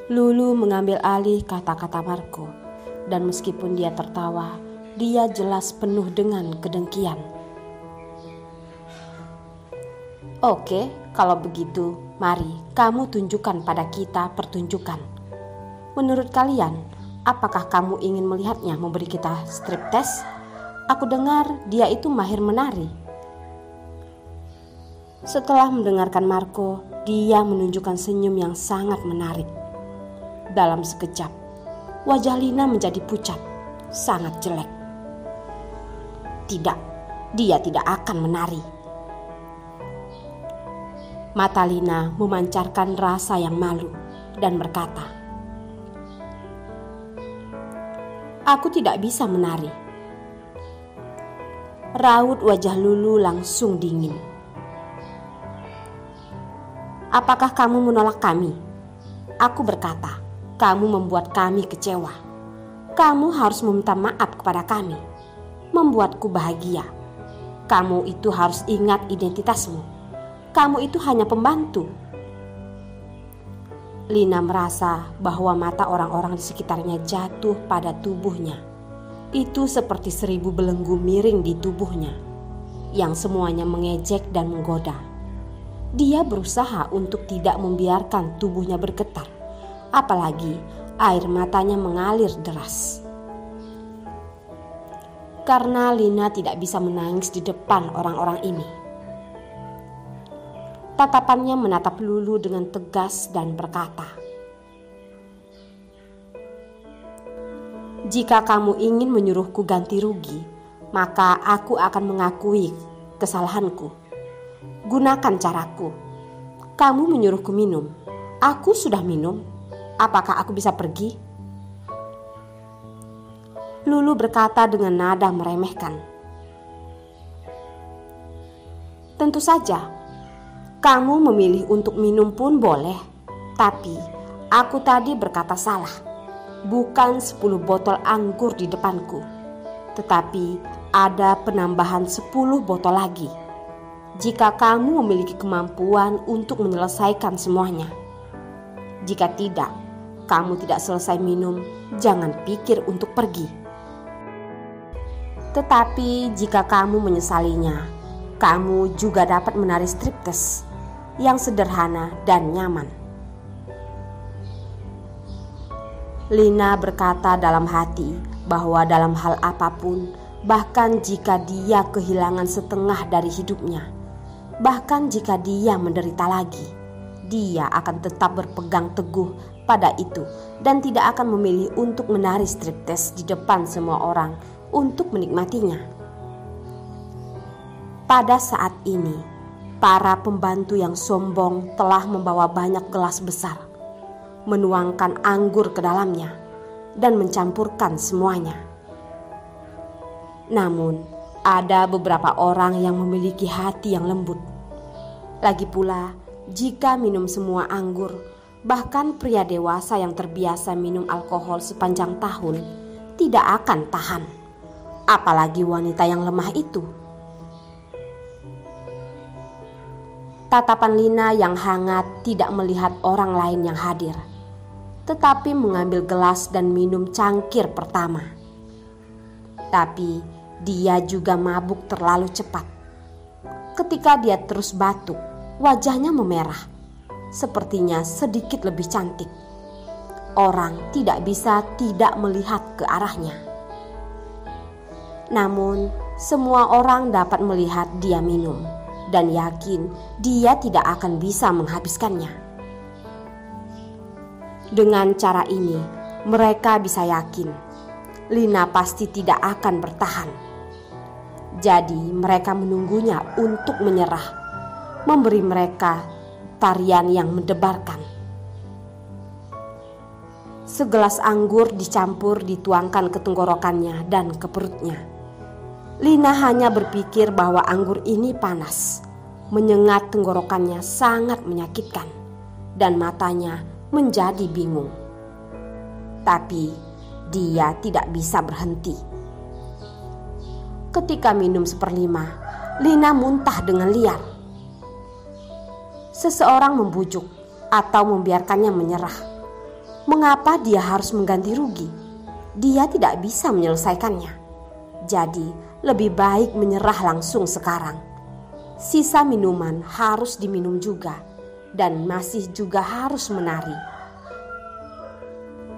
Lulu mengambil alih kata-kata Marco, dan meskipun dia tertawa, dia jelas penuh dengan kedengkian. Oke, kalau begitu, mari kamu tunjukkan pada kita pertunjukan. Menurut kalian, apakah kamu ingin melihatnya memberi kita striptease? Aku dengar dia itu mahir menari. Setelah mendengarkan Marco, dia menunjukkan senyum yang sangat menarik. Dalam sekejap, wajah Lina menjadi pucat, sangat jelek. Tidak, dia tidak akan menari. Mata Lina memancarkan rasa yang malu dan berkata, "Aku tidak bisa menari." Raut wajah Lulu langsung dingin. "Apakah kamu menolak kami?" Aku berkata, "Kamu membuat kami kecewa. Kamu harus meminta maaf kepada kami. Membuatku bahagia. Kamu itu harus ingat identitasmu. Kamu itu hanya pembantu." Lina merasa bahwa mata orang-orang di sekitarnya jatuh pada tubuhnya. Itu seperti 1000 belenggu miring di tubuhnya, yang semuanya mengejek dan menggoda. Dia berusaha untuk tidak membiarkan tubuhnya bergetar, apalagi air matanya mengalir deras. Karena Lina tidak bisa menangis di depan orang-orang ini. Tatapannya menatap Lulu dengan tegas dan berkata, "Jika kamu ingin menyuruhku ganti rugi, maka aku akan mengakui kesalahanku. Gunakan caraku. Kamu menyuruhku minum. Aku sudah minum. Apakah aku bisa pergi?" Lulu berkata dengan nada meremehkan, "Tentu saja. Kamu memilih untuk minum pun boleh. Tapi aku tadi berkata salah. Bukan 10 botol anggur di depanku, tetapi ada penambahan 10 botol lagi. Jika kamu memiliki kemampuan untuk menyelesaikan semuanya. Jika tidak, kamu tidak selesai minum, jangan pikir untuk pergi. Tetapi jika kamu menyesalinya, kamu juga dapat menari striptease yang sederhana dan nyaman." Lina berkata dalam hati bahwa dalam hal apapun, bahkan jika dia kehilangan setengah dari hidupnya, bahkan jika dia menderita lagi, dia akan tetap berpegang teguh pada itu dan tidak akan memilih untuk menari striptease di depan semua orang untuk menikmatinya. Pada saat ini, para pembantu yang sombong telah membawa banyak gelas besar, menuangkan anggur ke dalamnya, dan mencampurkan semuanya. Namun, ada beberapa orang yang memiliki hati yang lembut. Lagi pula, jika minum semua anggur, bahkan pria dewasa yang terbiasa minum alkohol sepanjang tahun tidak akan tahan. Apalagi wanita yang lemah itu. Tatapan Lina yang hangat tidak melihat orang lain yang hadir, tetapi mengambil gelas dan minum cangkir pertama. Tapi dia juga mabuk terlalu cepat. Ketika dia terus batuk, wajahnya memerah, sepertinya sedikit lebih cantik. Orang tidak bisa tidak melihat ke arahnya. Namun, semua orang dapat melihat dia minum dan yakin dia tidak akan bisa menghabiskannya. Dengan cara ini, mereka bisa yakin Lina pasti tidak akan bertahan. Jadi mereka menunggunya untuk menyerah, memberi mereka tarian yang mendebarkan. Segelas anggur dicampur dituangkan ke tenggorokannya dan ke perutnya. Lina hanya berpikir bahwa anggur ini panas, menyengat tenggorokannya sangat menyakitkan, dan matanya menjadi bingung. Tapi dia tidak bisa berhenti. Ketika minum 1/5, Lina muntah dengan liar. Seseorang membujuk atau membiarkannya menyerah. Mengapa dia harus mengganti rugi? Dia tidak bisa menyelesaikannya. Jadi lebih baik menyerah langsung sekarang. Sisa minuman harus diminum juga dan masih juga harus menari.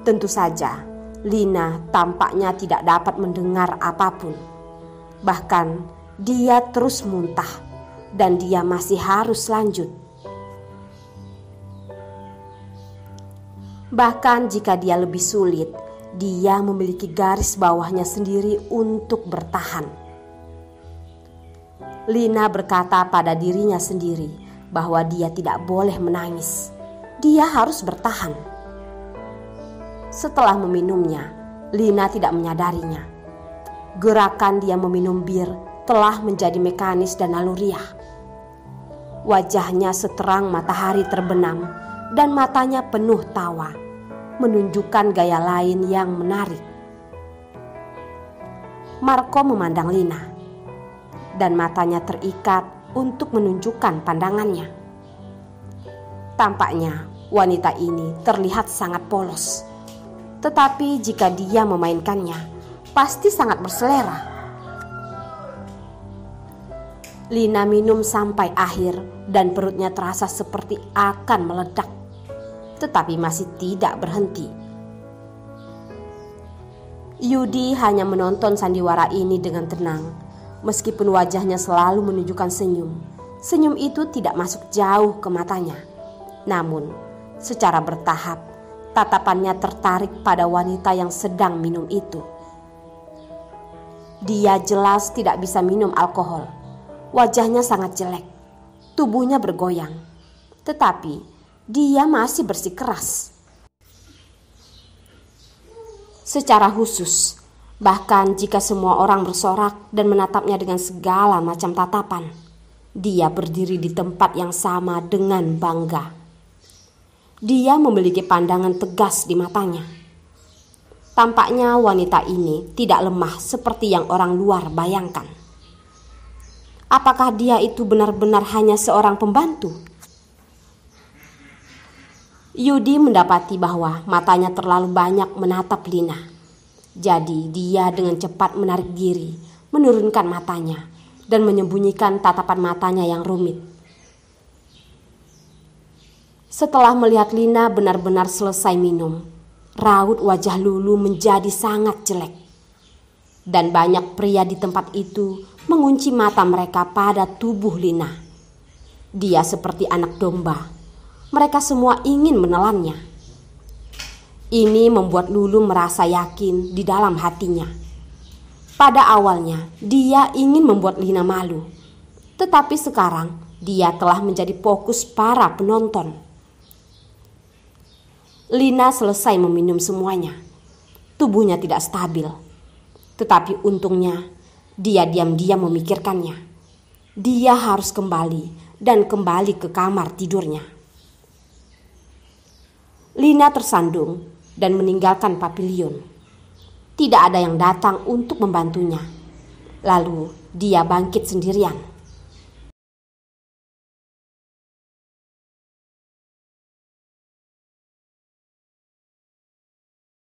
Tentu saja Lina tampaknya tidak dapat mendengar apapun. Bahkan dia terus muntah dan dia masih harus lanjut. Bahkan jika dia lebih sulit, dia memiliki garis bawahnya sendiri untuk bertahan. Lina berkata pada dirinya sendiri bahwa dia tidak boleh menangis. Dia harus bertahan. Setelah meminumnya, Lina tidak menyadarinya. Gerakan dia meminum bir telah menjadi mekanis dan naluriah. Wajahnya seterang matahari terbenam dan matanya penuh tawa, menunjukkan gaya lain yang menarik. Marco memandang Lina, dan matanya terikat untuk menunjukkan pandangannya. Tampaknya wanita ini terlihat sangat polos, tetapi jika dia memainkannya, pasti sangat berselera. Lina minum sampai akhir dan perutnya terasa seperti akan meledak, tetapi masih tidak berhenti. Yudi hanya menonton sandiwara ini dengan tenang. Meskipun wajahnya selalu menunjukkan senyum, senyum itu tidak masuk jauh ke matanya. Namun, secara bertahap, tatapannya tertarik pada wanita yang sedang minum itu. Dia jelas tidak bisa minum alkohol. Wajahnya sangat jelek, tubuhnya bergoyang, tetapi dia masih bersikeras. Secara khusus, bahkan jika semua orang bersorak dan menatapnya dengan segala macam tatapan, dia berdiri di tempat yang sama dengan bangga. Dia memiliki pandangan tegas di matanya. Tampaknya wanita ini tidak lemah seperti yang orang luar bayangkan. Apakah dia itu benar-benar hanya seorang pembantu? Yudi mendapati bahwa matanya terlalu banyak menatap Lina. Jadi dia dengan cepat menarik diri, menurunkan matanya, dan menyembunyikan tatapan matanya yang rumit. Setelah melihat Lina benar-benar selesai minum, raut wajah Lulu menjadi sangat jelek. Dan banyak pria di tempat itu mengunci mata mereka pada tubuh Lina. Dia seperti anak domba. Mereka semua ingin menelannya. Ini membuat Lulu merasa yakin di dalam hatinya. Pada awalnya dia ingin membuat Lina malu, tetapi sekarang dia telah menjadi fokus para penonton. Lina selesai meminum semuanya. Tubuhnya tidak stabil, tetapi untungnya dia diam-diam memikirkannya. Dia harus kembali dan kembali ke kamar tidurnya. Lina tersandung dan meninggalkan pavilion. Tidak ada yang datang untuk membantunya. Lalu dia bangkit sendirian.